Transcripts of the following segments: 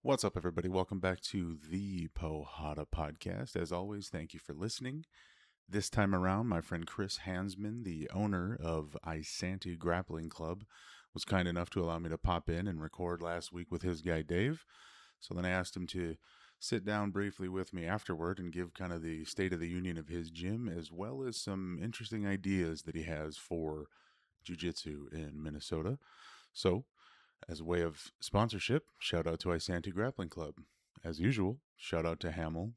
What's up, everybody? Welcome back to the Pohada Podcast. As always, thank you for listening. This time around, my friend Chris Hansmann, the owner of Isanti Grappling Club, was kind enough to allow me to pop in and record last week with his guy, Dave. So then I asked him to sit down briefly with me afterward and give kind of the state of the union of his gym, as well as some interesting ideas that he has for Jiu-Jitsu in Minnesota. So, as a way of sponsorship, shout out to Isanti Grappling Club. As usual, shout out to Hamel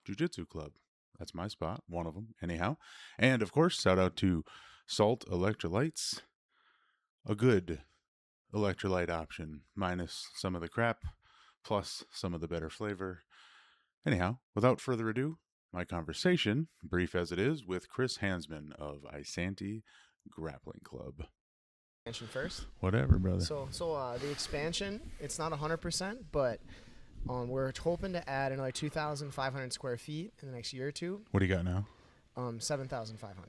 Jiu-Jitsu Club. That's my spot, one of them, anyhow. And, of course, shout out to Salt Electrolytes, a good electrolyte option, minus some of the crap, plus some of the better flavor. Anyhow, without further ado, my conversation, brief as it is, with Chris Hansmann of Isanti Grappling Club. Expansion first. Whatever, brother. So the expansion, it's not 100%, but we're hoping to add another 2,500 square feet in the next year or two. What do you got now? 7,500.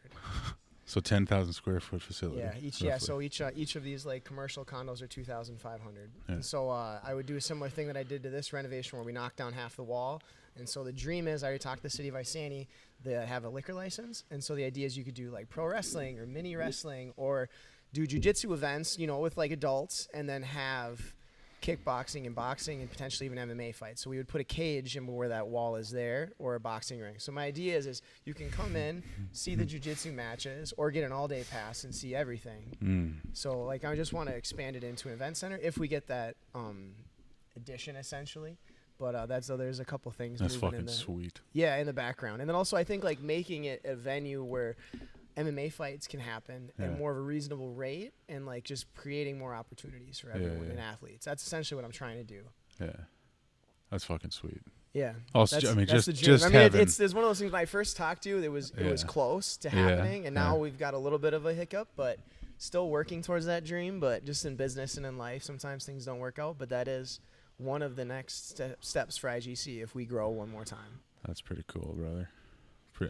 So 10,000 square foot facility. Yeah. So each of these like commercial condos are 2,500. Yeah. And so I would do a similar thing that I did to this renovation where we knocked down half the wall. And so the dream is, I already talked to the city of Isanti, they have a liquor license. And so the idea is you could do like pro wrestling or mini wrestling or do jiu-jitsu events, with like adults, and then have kickboxing and boxing and potentially even MMA fights. So we would put a cage in where that wall is there, or a boxing ring. So my idea is you can come in, see the jiu-jitsu matches, or get an all-day pass and see everything. So like I just want to expand it into an event center if we get that addition essentially. But there's a couple things. That's fucking sweet. Yeah, in the background. And then also I think like making it a venue where MMA fights can happen at more of a reasonable rate, and like just creating more opportunities for everyone and athletes. That's essentially what I'm trying to do. Yeah, that's fucking sweet. Yeah. Also, it's one of those things when I first talked to you, it was close to happening, and now we've got a little bit of a hiccup, but still working towards that dream. But just in business and in life, sometimes things don't work out. But that is one of the next steps for IGC if we grow one more time. That's pretty cool, brother.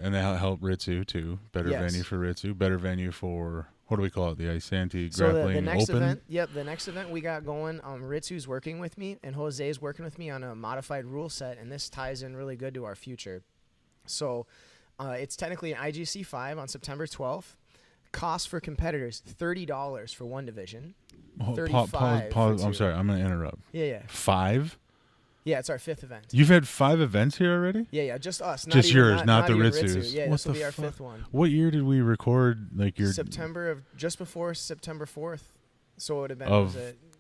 And that'll help Ritsu too. Better venue for Ritsu. Better venue for, what do we call it? The Isanti Grappling the next Open? Event, the next event we got going, Ritsu's working with me, and Jose's working with me on a modified rule set, and this ties in really good to our future. So it's technically an IGC 5 on September 12th. Cost for competitors, $30 for one division. Pause. I'm sorry. I'm going to interrupt. Yeah. 5? Yeah, it's our 5th event. You've had 5 events here already? Yeah, just us. Just yours, not the Ritsu's. Yeah, this will be our 5th one. What year did we record? Like your just before September 4th. So it would have been of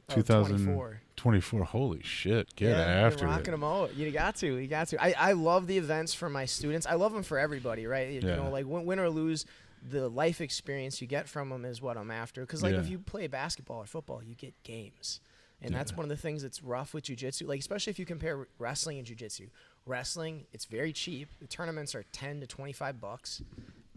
2024. Holy shit! Get after it. Rocking them out. You got to. I love the events for my students. I love them for everybody, right? You know, like win or lose, the life experience you get from them is what I'm after. Because like if you play basketball or football, you get games. And that's one of the things that's rough with jiu-jitsu, like especially if you compare wrestling and jiu-jitsu. Wrestling, it's very cheap. The tournaments are $10 to $25,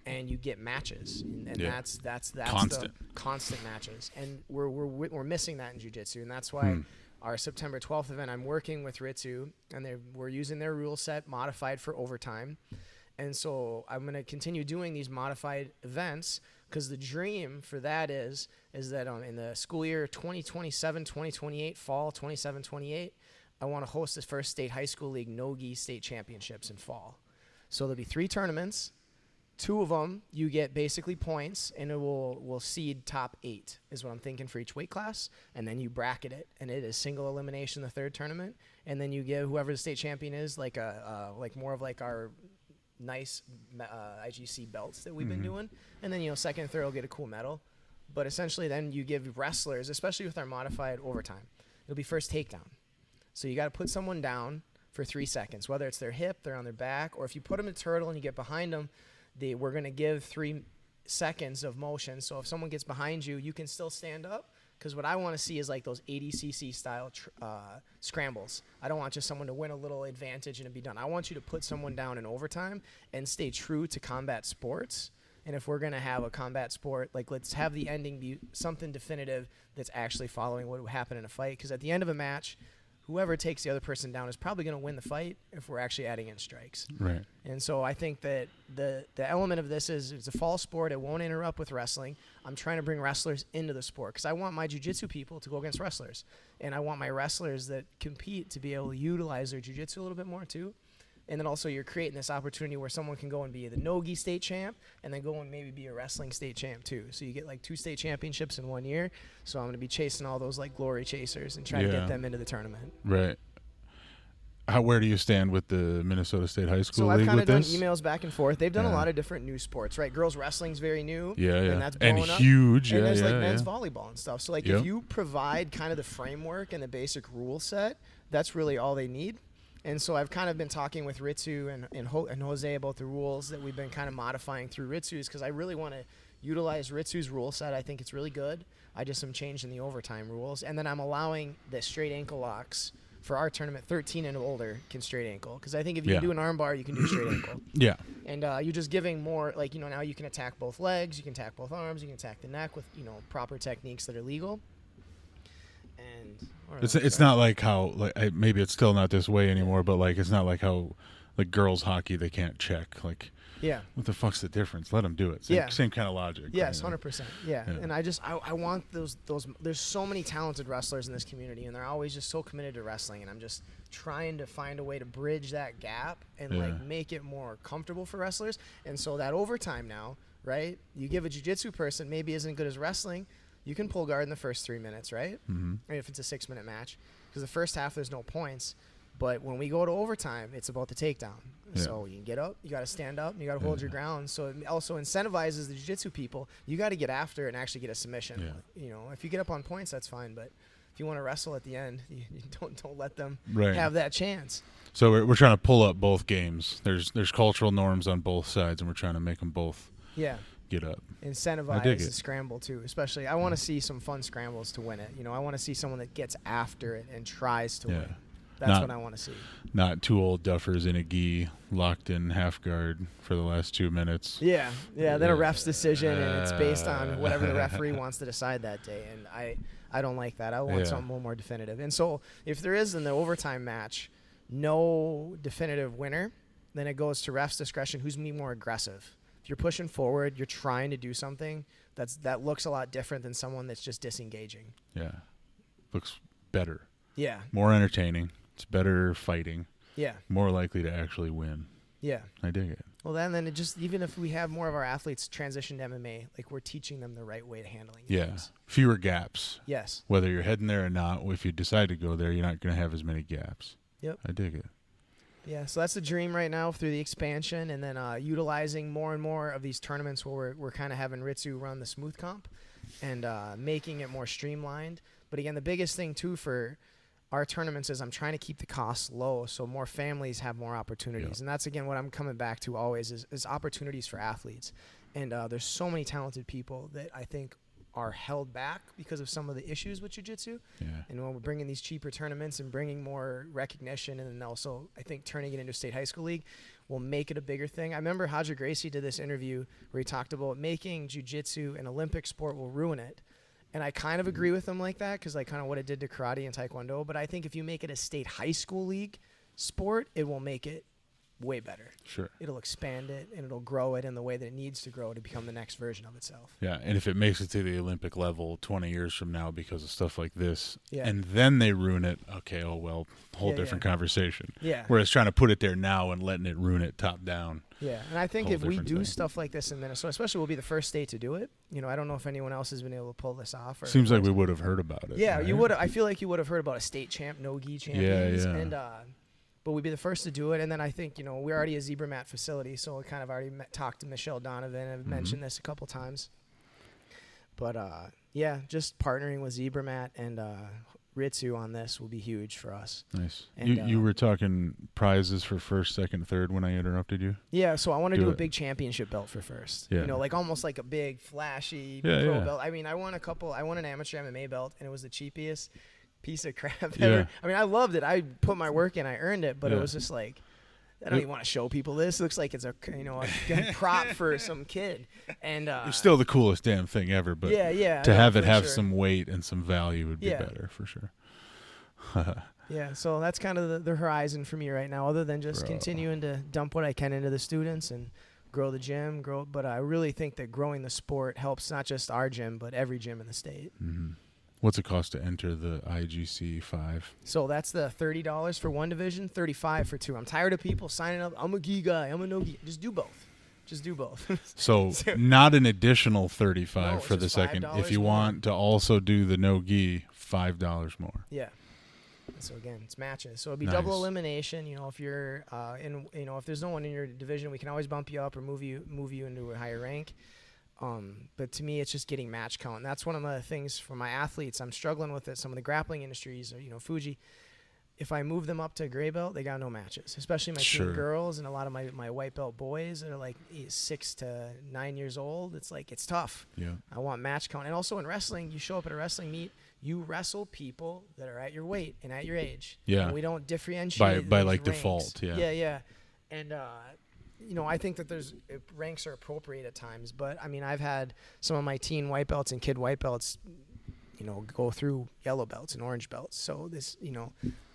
and you get matches, and that's constant. The constant matches. And we're missing that in jiu-jitsu, and that's why our September 12th event, I'm working with Ritsu, and we're using their rule set modified for overtime. And so I'm going to continue doing these modified events, because the dream for that is that in the school year 2027-2028, fall 27-28, I want to host the first state high school league no-gi state championships in fall. So there'll be 3 tournaments. 2 of them, you get basically points, and it will seed top 8 is what I'm thinking for each weight class. And then you bracket it, and it is single elimination the 3rd tournament. And then you get whoever the state champion is, like more of like our nice IGC belts that we've been doing, and then 2nd and 3rd will get a cool medal. But essentially then you give wrestlers, especially with our modified overtime, it'll be first takedown. So you got to put someone down for 3 seconds, whether it's their hip, they're on their back, or if you put them in turtle and you get behind them, we're going to give 3 seconds of motion. So if someone gets behind you, you can still stand up. Because what I want to see is like those 80cc style scrambles. I don't want just someone to win a little advantage and it be done. I want you to put someone down in overtime and stay true to combat sports. And if we're going to have a combat sport, like let's have the ending be something definitive that's actually following what would happen in a fight. Because at the end of a match, whoever takes the other person down is probably going to win the fight if we're actually adding in strikes. Right. And so I think that the element of this is it's a fall sport. It won't interrupt with wrestling. I'm trying to bring wrestlers into the sport because I want my jiu-jitsu people to go against wrestlers. And I want my wrestlers that compete to be able to utilize their jiu-jitsu a little bit more too. And then also you're creating this opportunity where someone can go and be the no-gi state champ and then go and maybe be a wrestling state champ too. So you get like 2 state championships in 1 year. So I'm going to be chasing all those like glory chasers and try to get them into the tournament. Right. Where do you stand with the Minnesota State High School League? So I've kind of done this? emails back and forth. They've done a lot of different new sports, right? Girls wrestling's very new. And that's blowing up. Huge. And there's like men's volleyball and stuff. So like if you provide kind of the framework and the basic rule set, that's really all they need. And so I've kind of been talking with Ritsu and Jose about the rules that we've been kind of modifying through Ritsu's because I really want to utilize Ritsu's rule set. I think it's really good. I just am changing the overtime rules. And then I'm allowing the straight ankle locks for our tournament. 13 and older can straight ankle because I think if you can do an arm bar, you can do straight ankle. Yeah. And you're just giving more, like, you know, now you can attack both legs, you can attack both arms, you can attack the neck with, you know, proper techniques that are legal. And it's not like how maybe it's still not this way anymore, but like it's not like how like girls hockey they can't check like what the fuck's the difference? Let them do it. Same kind of logic. Yes, 100%. Yeah. And I want those. There's so many talented wrestlers in this community, and they're always just so committed to wrestling. And I'm just trying to find a way to bridge that gap and like make it more comfortable for wrestlers. And so that overtime now, right? You give a jiu-jitsu person maybe isn't good as wrestling. You can pull guard in the first 3 minutes, right? Mm-hmm. I mean, if it's a 6-minute match. Because the first half, there's no points. But when we go to overtime, it's about the takedown. Yeah. So you can get up, you got to stand up, and you got to hold your ground. So it also incentivizes the jiu-jitsu people. You got to get after it and actually get a submission. Yeah. You know, if you get up on points, that's fine. But if you want to wrestle at the end, you don't let them have that chance. So we're trying to pull up both games. There's cultural norms on both sides, and we're trying to make them both get up. Incentivize the scramble too, especially. I want to see some fun scrambles to win it. You know, I want to see someone that gets after it and tries to win. That's what I want to see. Not 2 old duffers in a gi locked in half guard for the last 2 minutes. Yeah. Then a ref's decision, and it's based on whatever the referee wants to decide that day. And I don't like that. I want something a little more definitive. And so if there is in the overtime match no definitive winner, then it goes to ref's discretion who's being more aggressive. If you're pushing forward, you're trying to do something, that looks a lot different than someone that's just disengaging. Yeah. Looks better. Yeah. More entertaining. It's better fighting. Yeah. More likely to actually win. Yeah. I dig it. Well, then it just, even if we have more of our athletes transition to MMA, like we're teaching them the right way to handling things. Fewer gaps. Yes. Whether you're heading there or not, if you decide to go there, you're not going to have as many gaps. Yep. I dig it. Yeah, so that's the dream right now through the expansion and then utilizing more and more of these tournaments where we're kind of having Ritsu run the smooth comp and making it more streamlined. But again, the biggest thing too for our tournaments is I'm trying to keep the costs low so more families have more opportunities. Yep. And that's, again, what I'm coming back to always is opportunities for athletes. And there's so many talented people that I think are held back because of some of the issues with jiu-jitsu. Yeah. And when we're bringing these cheaper tournaments and bringing more recognition and then also I think turning it into a state high school league will make it a bigger thing. I remember Haja Gracie did this interview where he talked about making jiu-jitsu an Olympic sport will ruin it. And I kind of agree with him like that because like kind of what it did to karate and taekwondo. But I think if you make it a state high school league sport, it will make it way better. Sure. It'll expand it and it'll grow it in the way that it needs to grow to become the next version of itself. Yeah, and if it makes it to the Olympic level 20 years from now because of stuff like this, and then they ruin it, okay, oh well, whole different conversation. Yeah. Whereas trying to put it there now and letting it ruin it top down. Yeah, and I think if we do stuff like this in Minnesota, especially we'll be the first state to do it. You know, I don't know if anyone else has been able to pull this off. Seems like we would have heard about it. Yeah, right? You would. I feel like you would have heard about a state champ, no-gi champions. Yeah. And but we'd be the first to do it. And then I think, you know, we're already a zebra mat facility, so we kind of already talked to Michelle Donovan. I've mentioned this a couple times. But, just partnering with Zebra Mat and Ritsu on this will be huge for us. Nice. And, you were talking prizes for first, second, third when I interrupted you? Yeah, so I want to do a big championship belt for first. Yeah. You know, like almost like a big, flashy pro belt. I mean, I won an amateur MMA belt, and it was the cheapest piece of crap ever. I mean, I loved it. I put my work in. I earned it, but it was just like, I don't even want to show people this. It looks like it's a prop for some kid. And it's still the coolest damn thing ever, but to have it have some weight and some value would be better for sure. Yeah, so that's kind of the horizon for me right now, other than just Bro. continuing to dump what I can into the students and grow the gym. But I really think that growing the sport helps not just our gym, but every gym in the state. Mm-hmm. What's it cost to enter the IGC 5? So that's the $30 for one division, $35 for two. I'm tired of people signing up. I'm a gi guy. I'm a no gi. Just do both. Just do both. So not an additional $35 No, for the just second. If you $5 more. want to also do the no gi, $5 more. Yeah. So again, it's matches. So it'll be double Nice. elimination. If you're if there's no one in your division, we can always bump you up or move you into a higher rank. But to me, it's just getting match count. And that's one of the things for my athletes. I'm struggling with it. Some of the grappling industries, or Fuji. If I move them up to gray belt, they got no matches. Especially my Sure. teen girls and a lot of my white belt boys that are like 6 to 9 years old. It's like it's tough. Yeah. I want match count. And also in wrestling, you show up at a wrestling meet, you wrestle people that are at your weight and at your age. Yeah. And we don't differentiate By those like ranks. default, yeah. Yeah. And I think that ranks are appropriate at times, but I mean, I've had some of my teen white belts and kid white belts, go through yellow belts and orange belts. So this,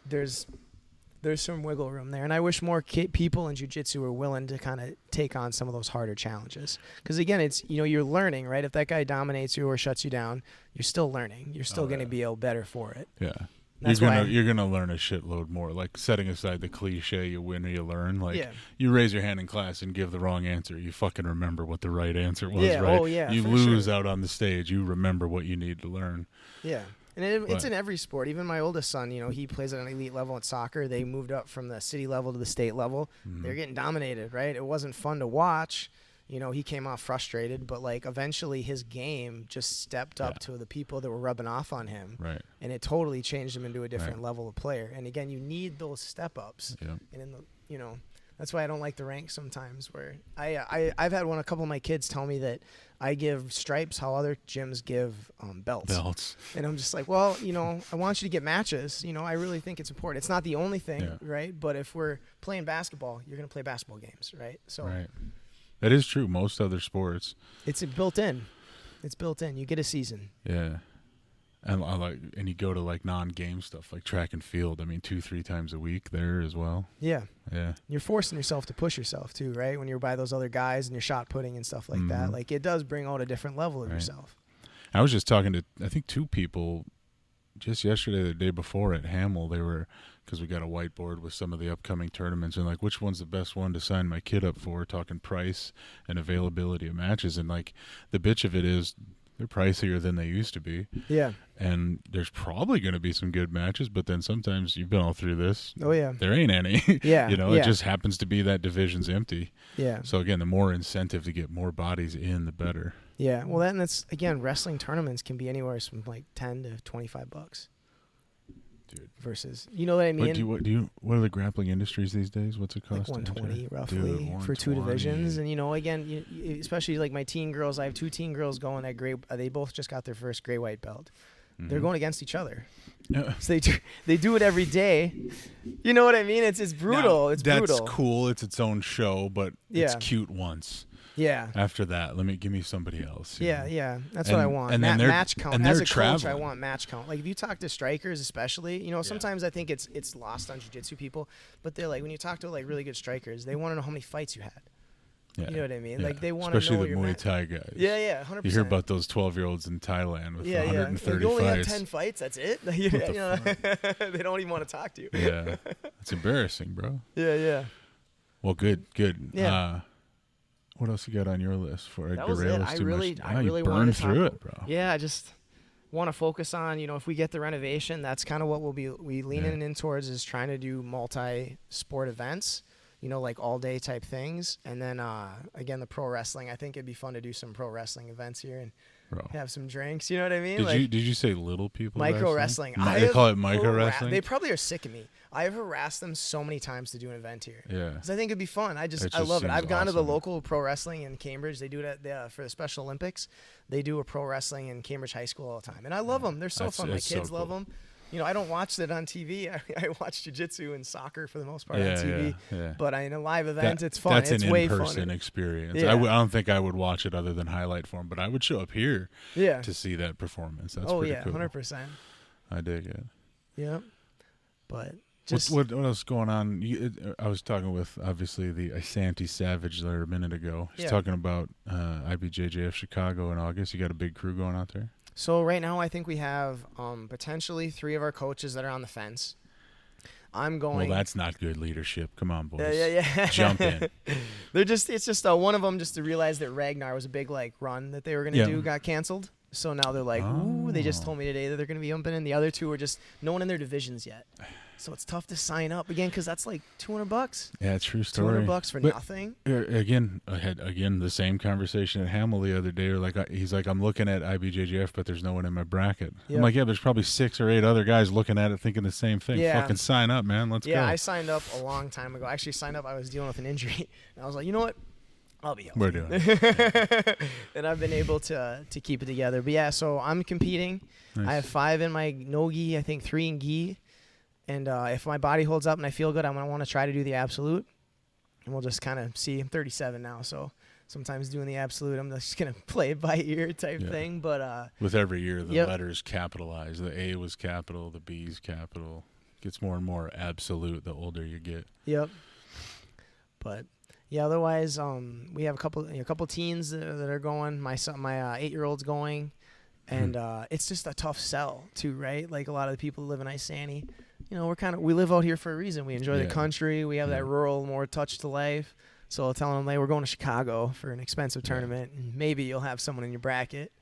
there's some wiggle room there, and I wish more people in jiu-jitsu were willing to kind of take on some of those harder challenges. Because again, it's you're learning, right? If that guy dominates you or shuts you down, you're still learning. You're still going to be better for it. Yeah. That's You're gonna learn a shitload more. Like setting aside the cliche, you win or you learn. Like you raise your hand in class and give the wrong answer, you fucking remember what the right answer was. Yeah. Right? Oh yeah. You for lose sure. out on the stage. You remember what you need to learn. Yeah. And it's in every sport. Even my oldest son, he plays at an elite level at soccer. They moved up from the city level to the state level. Mm-hmm. They're getting dominated, right? It wasn't fun to watch. He came off frustrated, but like eventually his game just stepped up to the people that were rubbing off on him. Right. And it totally changed him into a different level of player. And again, you need those step ups. Yeah. And in the, that's why I don't like the ranks sometimes, where I've had a couple of my kids tell me that I give stripes how other gyms give belts. And I'm just like, well, I want you to get matches. I really think it's important. It's not the only thing, right? But if we're playing basketball, you're going to play basketball games, right? So right. That is true. Most other sports, it's built in. It's built in. You get a season. Yeah. And you go to like non-game stuff like track and field. I mean, 2-3 times a week there as well. Yeah. Yeah. You're forcing yourself to push yourself too, right? When you're by those other guys and you're shot putting and stuff like that. Like it does bring out a different level of yourself. I was just talking to, I think, 2 people just yesterday or the day before at Hamel. They were, because we got a whiteboard with some of the upcoming tournaments, and like, which one's the best one to sign my kid up for, talking price and availability of matches. And like the bitch of it is they're pricier than they used to be. Yeah. And there's probably going to be some good matches, but then sometimes you've been all through this. Oh yeah. There ain't any. Yeah. It just happens to be that division's empty. Yeah. So again, the more incentive to get more bodies in, the better. Yeah. Well, that's again, wrestling tournaments can be anywhere from like $10 to $25. Dude. Versus, you know what I mean? What are the grappling industries these days? What's it cost? Like 120 roughly. Dude, for 2 divisions. 120. And again, especially like my teen girls, I have 2 teen girls going at gray. They both just got their first gray white belt. They're going against each other. Yeah. So they do it every day. You know what I mean? It's brutal. Now, it's brutal. That's cool. It's its own show, but it's cute once. Yeah. After that, give me somebody else. Yeah. That's what I want. And then match count. And As they're a coach, traveling. I want match count. Like if you talk to strikers, especially, sometimes I think it's lost on jiu-jitsu people, but they're like, when you talk to like really good strikers, they want to know how many fights you had. Yeah. You know what I mean? Yeah. Like they want to know especially the your Muay Thai guys. Yeah, 100%. You hear about those 12-year-olds in Thailand with 130 Like, you only fights. have 10 fights. That's it. They don't even want to talk to you. Yeah, it's embarrassing, bro. Yeah. Well, good. Yeah. What else you got on your list for That was it. I really you wanted burned to through talk it, bro. Yeah, I just want to focus on, if we get the renovation, that's kind of what we leaning in towards, is trying to do multi-sport events, like all-day type things. And then, again, the pro wrestling. I think it'd be fun to do some pro wrestling events here and have some drinks. You know what I mean? Did you say little people micro wrestling? They call it micro wrestling? They probably are sick of me. I have harassed them so many times to do an event here. Yeah. Because I think it'd be fun. I just love it. I've gone to the awesome. local pro wrestling in Cambridge. They do it for the Special Olympics. They do a pro wrestling in Cambridge High School all the time. And I love them. They're so fun. My kids love them. I don't watch it on TV. I watch jiu-jitsu and soccer for the most part on TV. Yeah. But in a live event, it's fun. That's it's an way in-person funner. experience. Yeah. I don't think I would watch it other than highlight form, but I would show up here to see that performance. That's pretty cool. 100%. I dig it. Yeah. But just what else is going on? I was talking with obviously the Isanti Savage there a minute ago. He's talking about IBJJF Chicago in August. You got a big crew going out there. So right now I think we have potentially 3 of our coaches that are on the fence. I'm going. Well, that's not good leadership. Come on, boys. Yeah. Jump in. It's just one of them just to realize that Ragnar was a big run that they were going to do got canceled. So now they're like, ooh, they just told me today that they're going to be jumping in. The other 2 are just no one in their divisions yet. So it's tough to sign up again because that's like $200. Yeah, true story. $200 for nothing. Again, I had the same conversation at Hamel the other day. He's like, I'm looking at IBJJF, but there's no one in my bracket. Yep. I'm like, yeah, there's probably 6 or 8 other guys looking at it thinking the same thing. Yeah. Fucking sign up, man. Let's go. Yeah, I signed up a long time ago. I actually signed up. I was dealing with an injury, and I was like, you know what? I'll be healthy. We're doing it. And I've been able to keep it together. But yeah, so I'm competing. Nice. I have 5 in my no-gi, I think 3 in gi. And if my body holds up and I feel good, I'm going to want to try to do the absolute. And we'll just kind of see. I'm 37 now, so sometimes doing the absolute, I'm just going to play it by ear type thing. But with every year, the letters capitalize. The A was capital, the B is capital. Gets more and more absolute the older you get. Yep. But yeah, otherwise, we have a couple teens that are going. My 8-year-old's going. And it's just a tough sell too, right? Like a lot of the people who live in Isanti, we live out here for a reason. We enjoy the country. We have that rural, more touch to life. So I'll tell them, we're going to Chicago for an expensive tournament, and maybe you'll have someone in your bracket.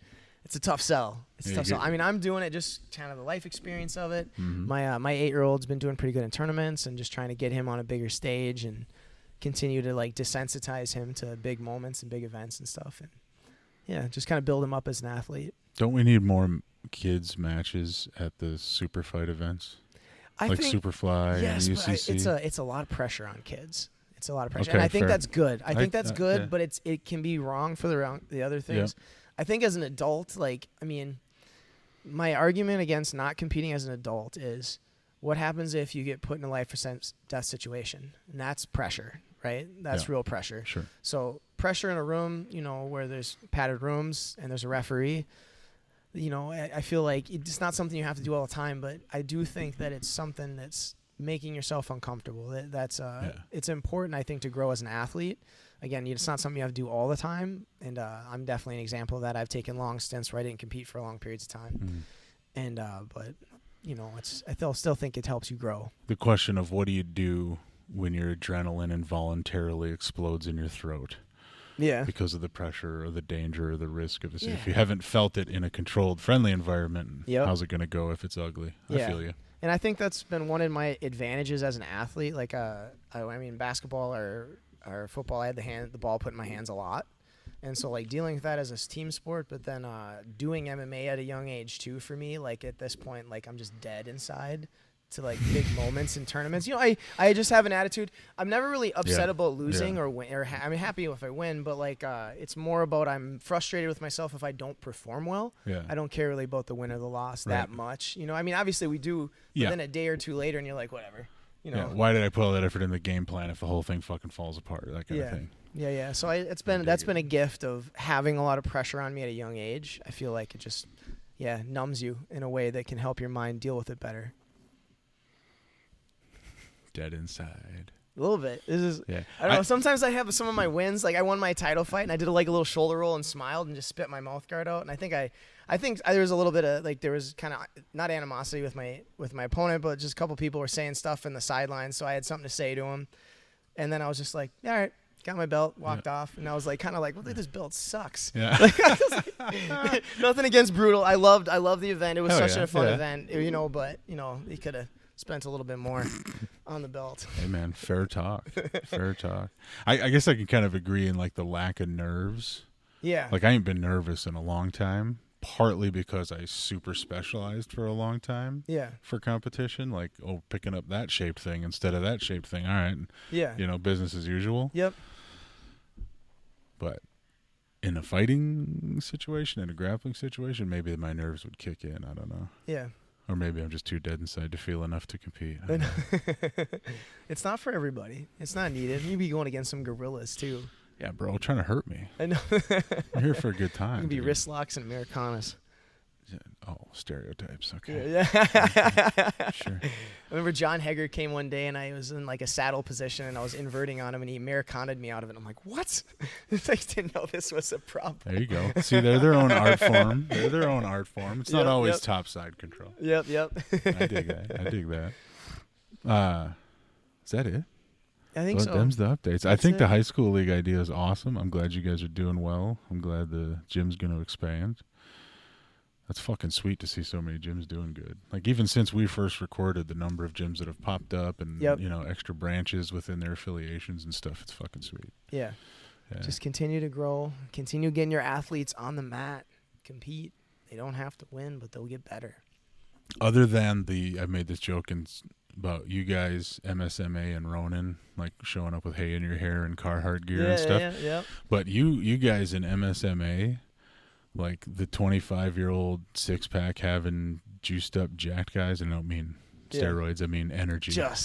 It's a tough sell. It's a tough sell. I mean, I'm doing it just kind of the life experience of it. Mm-hmm. My 8-year-old's been doing pretty good in tournaments, and just trying to get him on a bigger stage and continue to desensitize him to big moments and big events and stuff. And yeah, just kind of build him up as an athlete. Don't we need more kids matches at the super fight events? I think Superfly and UCC? But it's a lot of pressure on kids. It's a lot of pressure. Okay, and I think that's good. I think that's good, but it can be wrong for the other things. Yeah. I think as an adult, my argument against not competing as an adult is what happens if you get put in a life or death situation? And that's pressure, right? That's real pressure. Sure. So pressure in a room, where there's padded rooms and there's a referee, I feel like it's not something you have to do all the time, but I do think that it's something that's making yourself uncomfortable. It's important, I think, to grow as an athlete. Again, it's not something you have to do all the time, and I'm definitely an example of that. I've taken long stints where I didn't compete for long periods of time, and but I still think it helps you grow. The question of what do you do when your adrenaline involuntarily explodes in your throat? Yeah. Because of the pressure or the danger or the risk of it. If you haven't felt it in a controlled, friendly environment, how's it going to go if it's ugly? I feel you. And I think that's been one of my advantages as an athlete. Basketball or football, I had the ball put in my hands a lot. And so, dealing with that as a team sport, but then doing MMA at a young age, too, for me, at this point, I'm just dead inside to big moments in tournaments. I just have an attitude. I'm never really upset about losing or win, I'm happy if I win, but it's more about I'm frustrated with myself if I don't perform well. Yeah. I don't care really about the win or the loss that much. Obviously we do, but then a day or two later and you're like, whatever. Why did I put all that effort in the game plan if the whole thing fucking falls apart? That kind of thing. Yeah. So that's been a gift of having a lot of pressure on me at a young age. I feel like it just numbs you in a way that can help your mind deal with it better. Dead inside. A little bit. This is. Yeah. I don't know. Sometimes I have some of my wins. I won my title fight and I did a little shoulder roll and smiled and just spit my mouth guard out. And I think there was a little bit of there was kind of not animosity with my opponent, but just a couple people were saying stuff in the sidelines. So I had something to say to him, and then I was just like, all right, got my belt, walked off, and I was kind of well, this belt sucks. Yeah. Nothing against Brutal. I loved the event. It was such a fun event. But he could have spent a little bit more on the belt. Hey man, fair talk. Fair talk. I guess I can kind of agree in the lack of nerves. Yeah. I ain't been nervous in a long time, partly because I super specialized for a long time. Yeah. For competition, picking up that shaped thing instead of that shaped thing. All right. Yeah. Business as usual. Yep. But in a fighting situation, in a grappling situation, maybe my nerves would kick in. I don't know. Yeah. Or maybe I'm just too dead inside to feel enough to compete. It's not for everybody. It's not needed. You'd be going against some gorillas, too. Yeah, bro, trying to hurt me. I know. I'm here for a good time. You can be wrist locks and Americanas. Yeah. Oh, stereotypes. Okay. Yeah. Sure. I remember John Hager came one day and I was in like a saddle position and I was inverting on him and he Americana'd me out of it. I'm like, what? I didn't know this was a problem. There you go. See, they're their own art form. They're their own art form. It's not always top side control. Yep. I dig that. Is that it? I think so. Them's the updates. I That's think it. the high school league idea is awesome. I'm glad you guys are doing well. I'm glad the gym's going to expand. That's fucking sweet to see so many gyms doing good. Like even since we first recorded, the number of gyms that have popped up and extra branches within their affiliations and stuff, it's fucking sweet. Yeah. Yeah. Just continue to grow. Continue getting your athletes on the mat. Compete. They don't have to win, but they'll get better. Other than I made this joke about you guys, MSMA and Ronin, like showing up with hay in your hair and Carhartt gear and stuff. Yeah. But you guys in MSMA, like the 25-year-old six-pack having juiced up jacked guys, and I don't mean steroids, I mean energy. Yeah.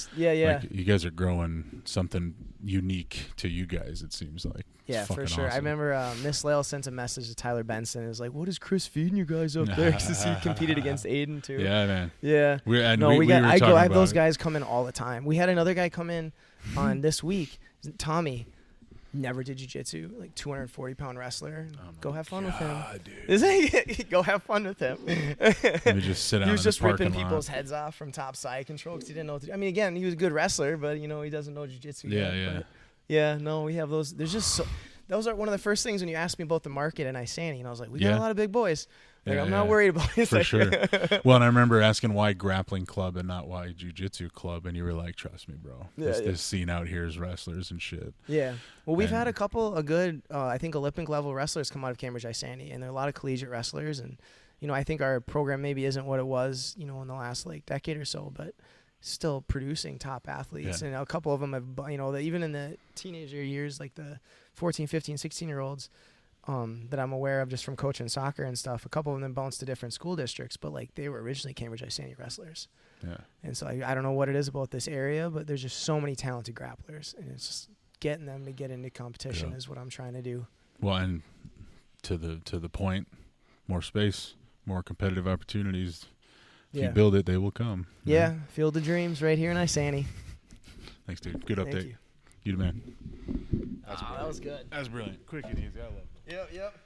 Like, you guys are growing something unique to you guys, it seems like. Yeah, for sure. Awesome. I remember Miss Lale sent a message to Tyler Benson. It was like, what is Chris feeding you guys up there? Because he competed against Aiden, too. Yeah, man. Yeah. I have those guys come in all the time. We had another guy come in on this week, Tommy. Never did jiu-jitsu, like 240-pound wrestler. Go have fun with him. Dude. Go have fun with him. Let me just sit down. He was just ripping lot. people's heads off from top side control because he didn't know what to do. I mean, again, he was a good wrestler, but he doesn't know jiu-jitsu yet. Yeah. But yeah, no, we have those. There's just those are one of the first things when you asked me about the market and Isanti, and I was like, we got a lot of big boys. Like, I'm not worried about it. For sure. Well, and I remember asking why grappling club and not why jiu-jitsu club, and you were like, trust me, bro. This scene out here is wrestlers and shit. Yeah. Well, we've had a couple of good, I think, Olympic level wrestlers come out of Cambridge Isanti, and there are a lot of collegiate wrestlers. And, I think our program maybe isn't what it was, in the last decade or so, but still producing top athletes. Yeah. And a couple of them have, even in the teenager years, like the 14, 15, 16-year-olds, that I'm aware of just from coaching soccer and stuff. A couple of them bounced to different school districts, but they were originally Cambridge Isanti wrestlers. Yeah. And so I don't know what it is about this area, but there's just so many talented grapplers, and it's just getting them to get into competition is what I'm trying to do. Well, and to the point, more space, more competitive opportunities. If you build it, they will come. Yeah, Field of Dreams right here in Isanti. Thanks, dude. Good update. Thank you. You the man. That was good. That was brilliant. Quick and easy. I love it. Yep.